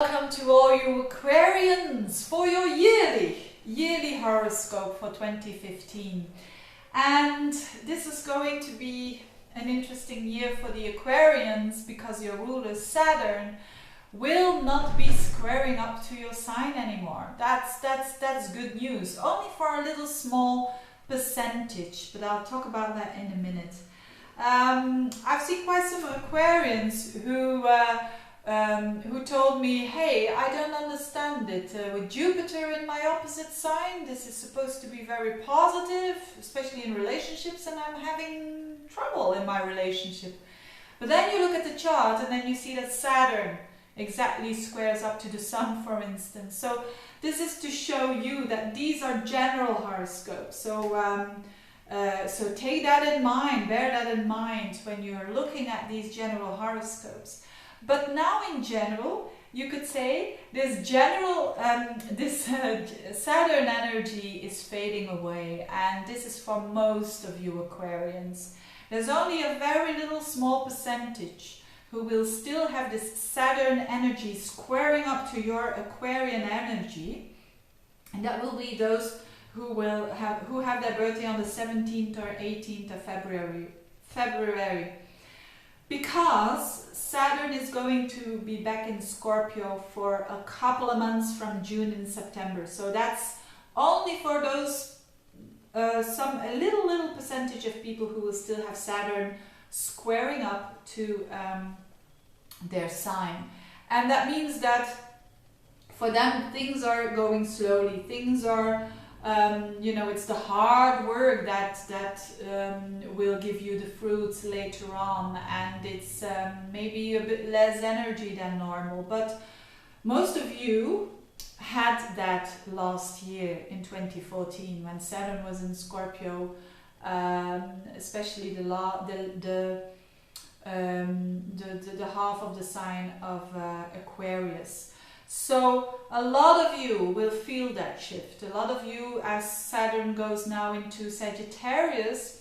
Welcome to all you Aquarians for your yearly horoscope for 2015. And this is going to be an interesting year for the Aquarians because your ruler Saturn will not be squaring up to your sign anymore. That's good news. Only for a little small percentage, but I'll talk about that in a minute. I've seen quite some Aquarians who told me, hey, I don't understand it. With Jupiter in my opposite sign, this is supposed to be very positive, especially in relationships, and I'm having trouble in my relationship. But then you look at the chart and then you see that Saturn exactly squares up to the Sun, for instance. So this is to show you that these are general horoscopes. So take that in mind, bear that in mind when you're looking at these general horoscopes. But now in general, you could say this Saturn energy is fading away, and this is for most of you Aquarians. There's only a very little small percentage who will still have this Saturn energy squaring up to your Aquarian energy, and that will be those who have their birthday on the 17th or 18th of February. Because Saturn is going to be back in Scorpio for a couple of months from June and September. So that's only for those a little percentage of people who will still have Saturn squaring up to their sign. And that means that for them things are going slowly. Things are it's the hard work that will give you the fruits later on, and it's maybe a bit less energy than normal. But most of you had that last year in 2014 when Saturn was in Scorpio, especially the half of the sign of Aquarius. So a lot of you will feel that shift. A lot of you, as Saturn goes now into Sagittarius,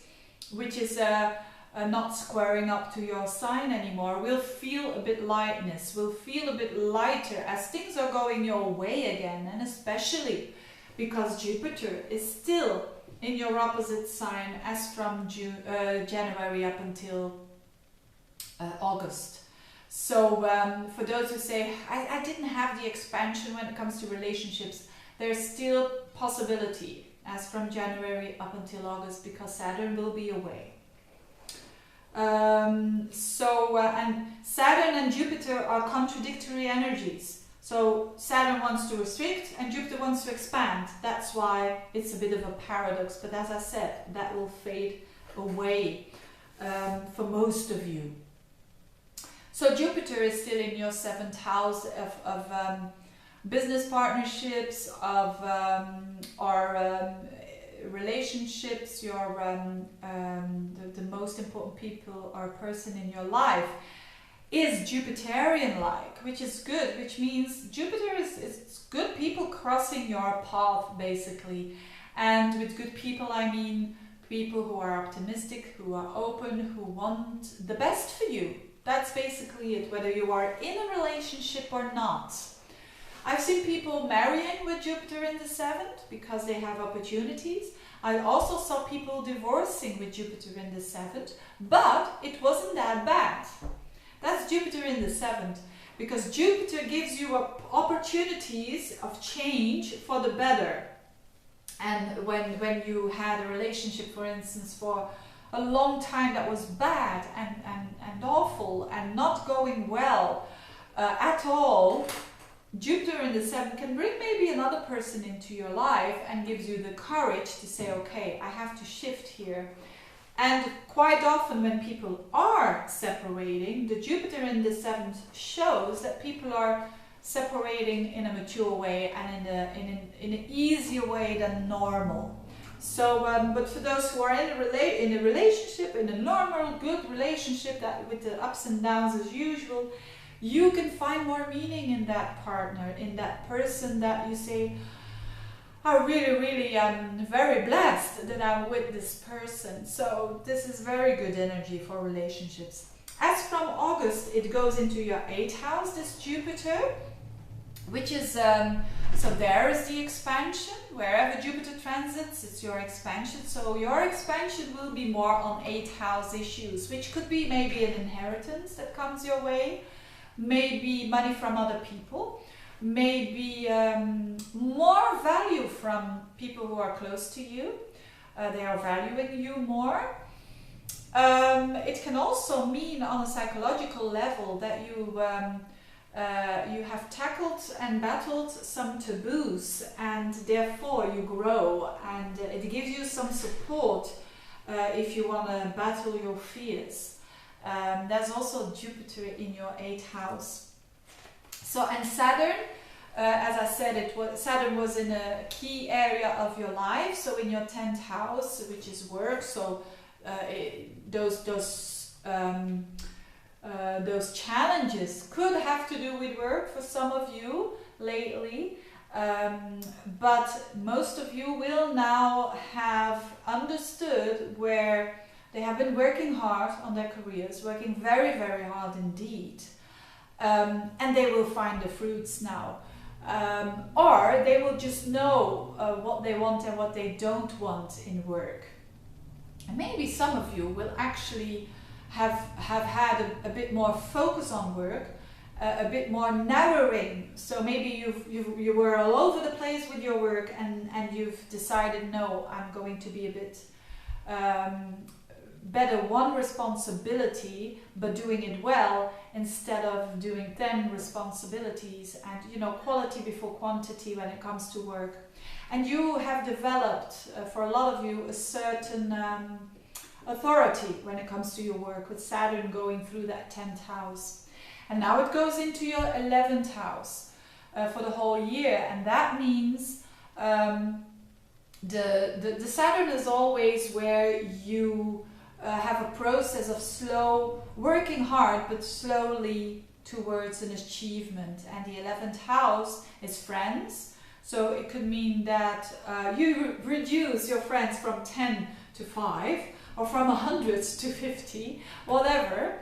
which is not squaring up to your sign anymore, will feel a bit lightness, will feel a bit lighter as things are going your way again. And especially because Jupiter is still in your opposite sign as from January up until August. So for those who say, I didn't have the expansion when it comes to relationships, there's still possibility as from January up until August because Saturn will be away. And Saturn and Jupiter are contradictory energies. So Saturn wants to restrict and Jupiter wants to expand. That's why it's a bit of a paradox. But as I said, that will fade away for most of you. So Jupiter is still in your 7th house of business partnerships, of relationships, the most important people or person in your life is Jupiterian-like, which is good, which means Jupiter is good people crossing your path, basically. And with good people, I mean people who are optimistic, who are open, who want the best for you. That's basically it, whether you are in a relationship or not. I've seen people marrying with Jupiter in the 7th because they have opportunities. I also saw people divorcing with Jupiter in the 7th, but it wasn't that bad. That's Jupiter in the 7th because Jupiter gives you opportunities of change for the better. And when you had a relationship, for instance, for a long time that was bad and awful and not going well at all, Jupiter in the 7th can bring maybe another person into your life and gives you the courage to say, okay, I have to shift here. And quite often when people are separating, the Jupiter in the 7th shows that people are separating in a mature way and in an easier way than normal. So, but for those who are in a relationship, in a normal, good relationship that with the ups and downs as usual, you can find more meaning in that partner, in that person that you say, I really am very blessed that I'm with this person. So this is very good energy for relationships. As from August, it goes into your 8th house, this Jupiter. which is, so there is the expansion. Wherever Jupiter transits, it's your expansion. So your expansion will be more on 8th house issues, which could be maybe an inheritance that comes your way, maybe money from other people, maybe more value from people who are close to you. They are valuing you more. It can also mean on a psychological level that you have tackled and battled some taboos, and therefore you grow, and it gives you some support if you want to battle your fears. There's also Jupiter in your 8th house. So, and Saturn, as I said, Saturn was in a key area of your life, so in your 10th house, which is work. So those challenges could have to do with work for some of you lately, but most of you will now have understood where they have been working hard on their careers, working very, very hard indeed, and they will find the fruits now. Or they will just know what they want and what they don't want in work. And maybe some of you will actually have had a bit more focus on work, a bit more narrowing. So maybe you were all over the place with your work, and you've decided, no, I'm going to be a bit better one responsibility, but doing it well, instead of doing 10 responsibilities, and you know, quality before quantity when it comes to work. And you have developed, for a lot of you, a certain authority when it comes to your work, with Saturn going through that 10th house. And now it goes into your 11th house for the whole year, and that means the Saturn is always where you have a process of slow, working hard, but slowly towards an achievement. And the 11th house is friends. So it could mean that you reduce your friends from 10 to 5, or from 100 to 50, whatever.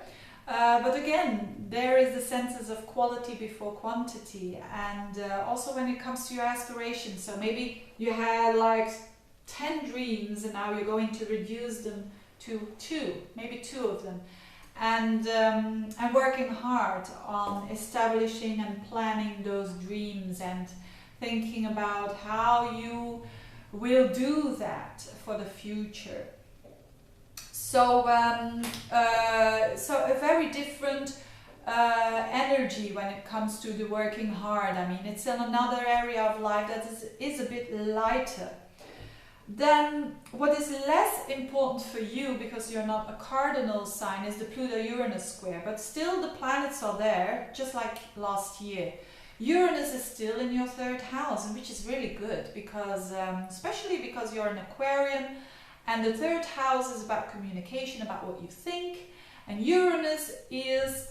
But again, there is the senses of quality before quantity. And also when it comes to your aspirations. So maybe you had like 10 dreams, and now you're going to reduce them to 2, maybe 2 of them. And I'm working hard on establishing and planning those dreams, and thinking about how you will do that for the future. So, so a very different energy when it comes to the working hard. I mean, it's in another area of life that is a bit lighter. Then what is less important for you, because you're not a cardinal sign, is the Pluto-Uranus square. But still the planets are there, just like last year. Uranus is still in your 3rd house, which is really good, because especially because you're an Aquarian, and the 3rd house is about communication, about what you think, and Uranus is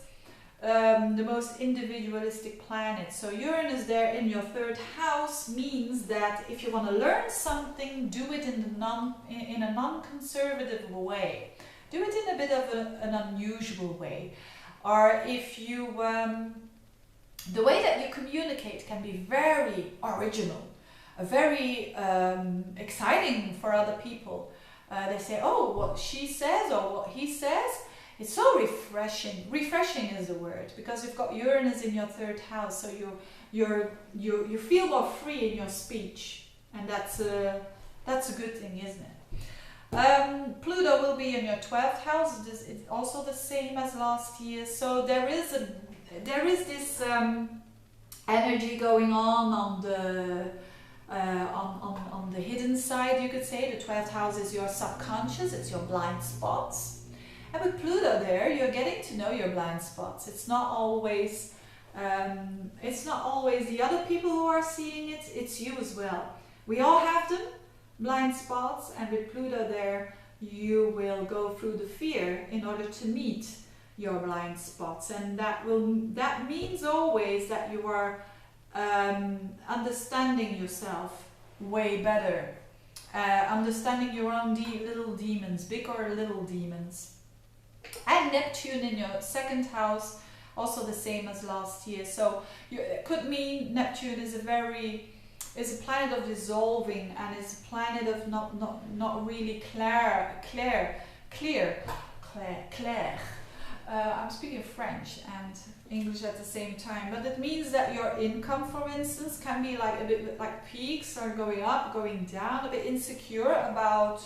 the most individualistic planet. So Uranus there in your 3rd house means that if you want to learn something, do it in a non-conservative way. Do it in a bit of an unusual way. Or if you, the way that you communicate can be very original, very exciting for other people. They say, oh, what she says or what he says, it's so refreshing. Refreshing is the word, because you've got Uranus in your 3rd house, so you feel more free in your speech, and that's a good thing, isn't it? Pluto will be in your 12th house. It's also the same as last year. So there is this energy going on the hidden side, you could say. The 12th house is your subconscious, it's your blind spots. And with Pluto there, you're getting to know your blind spots. It's not always the other people who are seeing it, it's you as well. We all have them, blind spots, and with Pluto there, you will go through the fear in order to meet your blind spots. And that means always that you are understanding yourself way better, understanding your own little demons, big or little demons. And Neptune in your 2nd house also the same as last year. So it could mean Neptune is a planet of dissolving, and it's a planet of not really clear. I'm speaking French and English at the same time, but it means that your income, for instance, can be like a bit like peaks, or going up, going down, a bit insecure about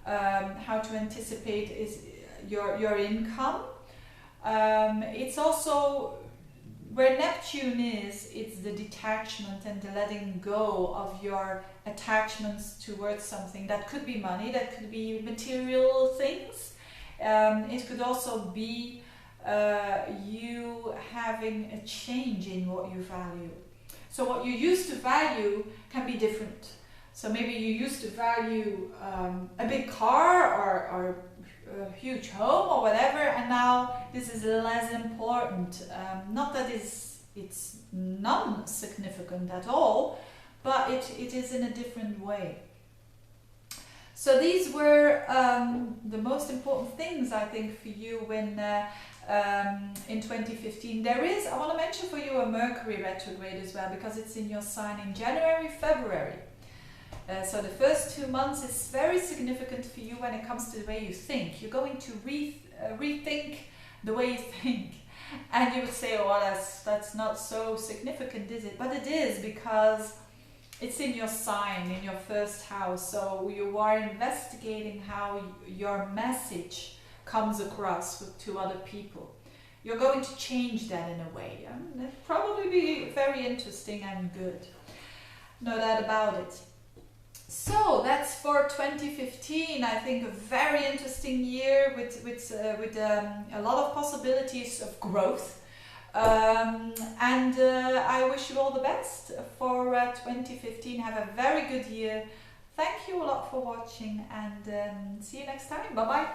how to anticipate your income. It's also where Neptune is, it's the detachment and the letting go of your attachments towards something. That could be money, that could be material things. It could also be you having a change in what you value. So what you used to value can be different. So maybe you used to value a big car or a huge home or whatever, and now this is less important. Not that it's non-significant at all, but it is in a different way. So these were the most important things, I think, for you when in 2015. I want to mention for you a Mercury retrograde as well, because it's in your sign in January, February. So the first 2 months is very significant for you when it comes to the way you think. You're going to rethink the way you think. And you would say, oh, well, that's not so significant, is it? But it is, because it's in your sign, in your first house. So you are investigating how your message comes across to other people. You're going to change that in a way. It'll probably be very interesting and good. No doubt about it. So that's for 2015. I think a very interesting year with a lot of possibilities of growth. And I wish you all the best for 2015. Have a very good year. Thank you a lot for watching, and see you next time. Bye bye.